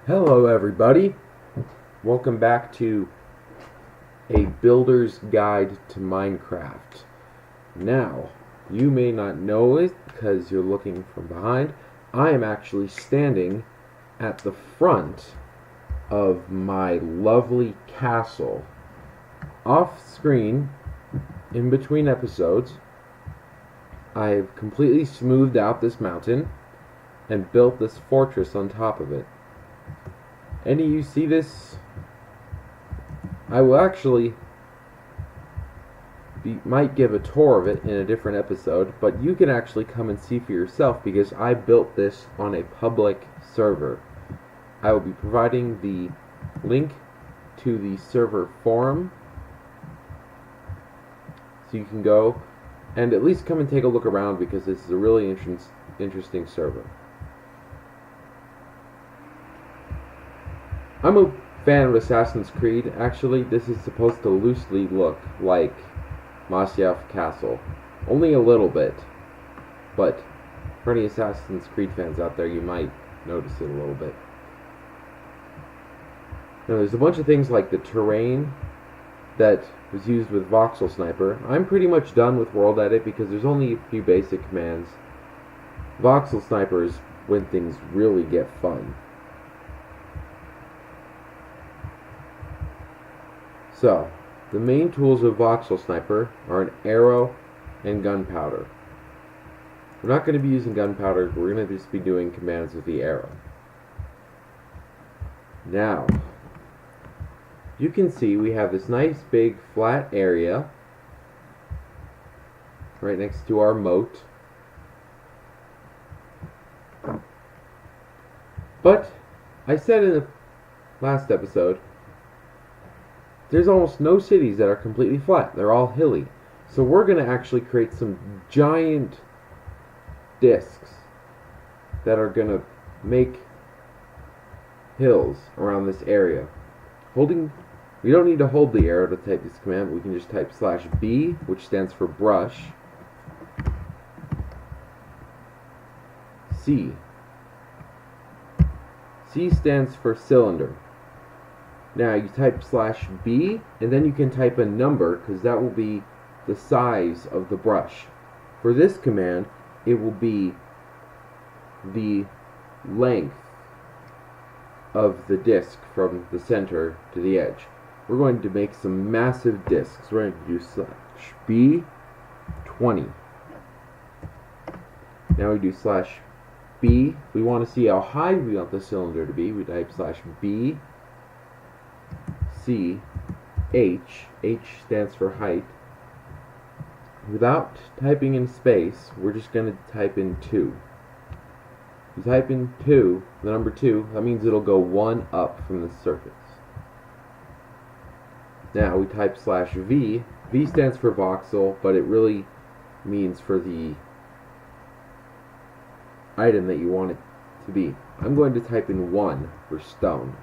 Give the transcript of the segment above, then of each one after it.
Hello everybody, welcome back to a builder's guide to Minecraft. Now, you may not know it because you're looking from behind. I am actually standing at the front of my lovely castle. Off screen, in between episodes, I've completely smoothed out this mountain and built this fortress on top of it. Any of you see this? I will actually might give a tour of it in a different episode, but you can actually come and see for yourself because I built this on a public server. I will be providing the link to the server forum so you can go and at least come and take a look around because this is a really interesting server. I'm a fan of Assassin's Creed. Actually, this is supposed to loosely look like Masyaf Castle. Only a little bit. But for any Assassin's Creed fans out there, you might notice it a little bit. Now, there's a bunch of things like the terrain that was used with VoxelSniper. I'm pretty much done with World Edit because there's only a few basic commands. VoxelSniper is when things really get fun. So, the main tools of VoxelSniper are an arrow and gunpowder. We're not going to be using gunpowder, we're going to just be doing commands with the arrow. Now, you can see we have this nice big flat area right next to our moat. But, I said in the last episode, there's almost no cities that are completely flat. They're all hilly. So we're going to actually create some giant discs that are going to make hills around this area. We don't need to hold the arrow to type this command. We can just type /B, which stands for brush. C. C stands for cylinder. Now you type /B and then you can type a number because that will be the size of the brush. For this command, it will be the length of the disc from the center to the edge. We're going to make some massive discs. We're going to do /B 20. Now we do /B. We want to see how high we want the cylinder to be. We type /B C H. H stands for height. Without typing in space, we're just going to type in 2. You type in 2, the number 2, that means it'll go 1 up from the surface. Now we type /V. V stands for voxel, but it really means for the item that you want it to be. I'm going to type in 1 for stone.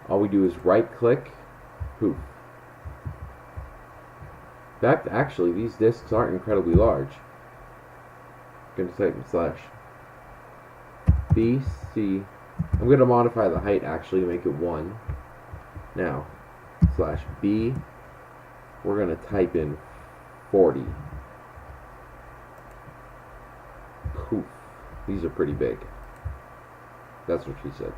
All we do is right click, poof. In fact, actually, these discs aren't incredibly large. I'm going to type in /BC. I'm going to modify the height actually to make it 1. Now, /B, we're going to type in 40. Poof. These are pretty big. That's what she said.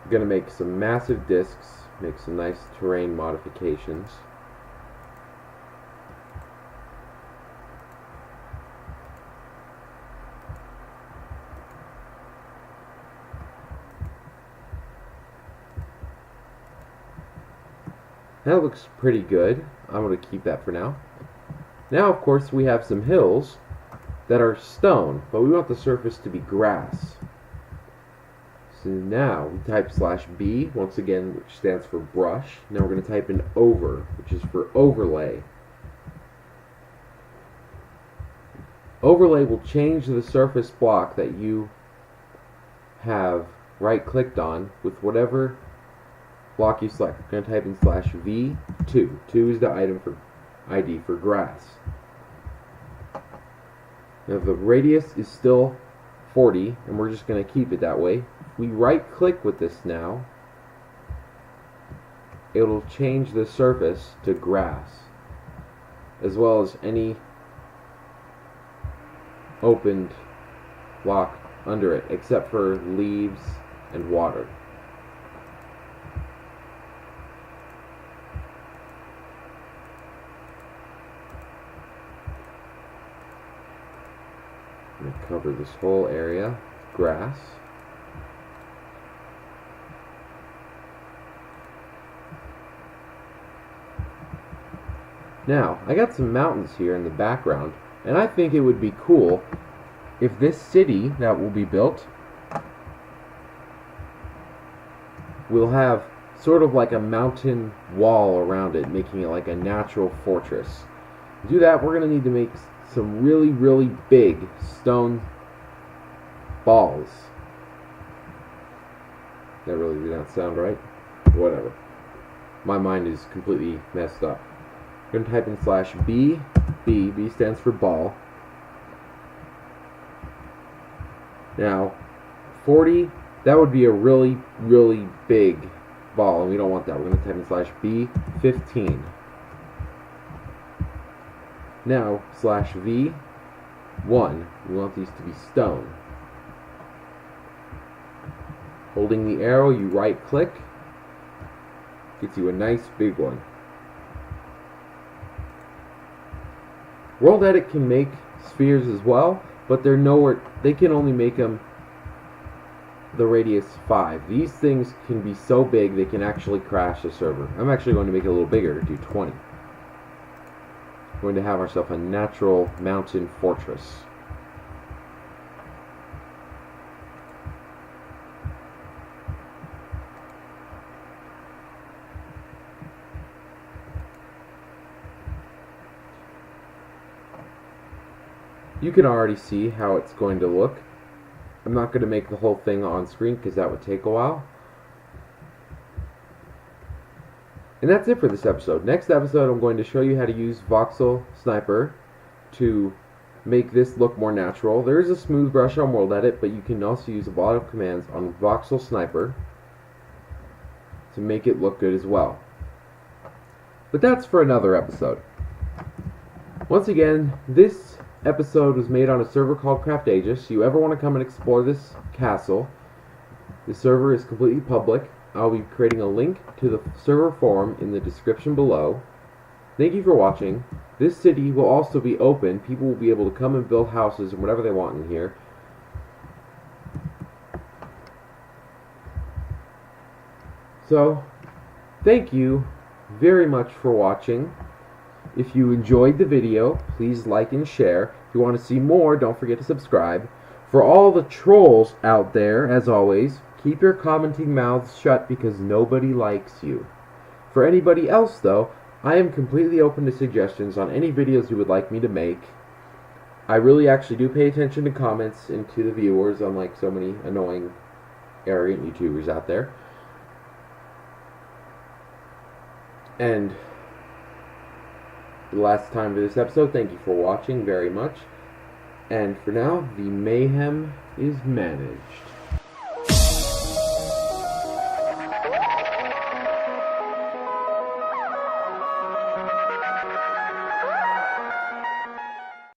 Going to make some massive discs, make some nice terrain modifications. That looks pretty good. I'm going to keep that for now. Now, of course, we have some hills that are stone, but we want the surface to be grass. So now we type /B, once again, which stands for brush. Now we're going to type in over, which is for overlay. Overlay will change the surface block that you have right-clicked on with whatever block you select. We're going to type in /V2. 2 is the item for ID for grass. Now the radius is still 40, and we're just going to keep it that way. If we right click with this now, it'll change the surface to grass, as well as any opened block under it, except for leaves and water. I'm going to cover this whole area with grass. Now, I got some mountains here in the background, and I think it would be cool if this city that will be built will have sort of like a mountain wall around it, making it like a natural fortress. To do that, we're going to need to make some really, really big stone balls. That really did not sound right. Whatever. My mind is completely messed up. I'm going to type in /B. B stands for ball. Now, 40, that would be a really, really big ball, and we don't want that. We're going to type in /B15. Now, /V1, we want these to be stone. Holding the arrow, you right click, gets you a nice big one. World Edit can make spheres as well, but they're nowhere. They can only make them the radius 5. These things can be so big they can actually crash the server. I'm actually going to make it a little bigger, do 20. We're going to have ourselves a natural mountain fortress. You can already see how it's going to look. I'm not going to make the whole thing on screen because that would take a while. And that's it for this episode. Next episode, I'm going to show you how to use VoxelSniper to make this look more natural. There is a smooth brush on World Edit, but you can also use a lot of commands on VoxelSniper to make it look good as well. But that's for another episode. Once again, this episode was made on a server called Craft Aegis. If you ever want to come and explore this castle, the server is completely public. I'll be creating a link to the server forum in the description below. Thank you for watching. This city will also be open. People will be able to come and build houses and whatever they want in here. So, thank you very much for watching. If you enjoyed the video, please like and share. If you want to see more, don't forget to subscribe. For all the trolls out there, as always, keep your commenting mouths shut because nobody likes you. For anybody else, though, I am completely open to suggestions on any videos you would like me to make. I really actually do pay attention to comments and to the viewers, unlike so many annoying, arrogant YouTubers out there. And the last time for this episode, thank you for watching very much. And for now, the mayhem is managed.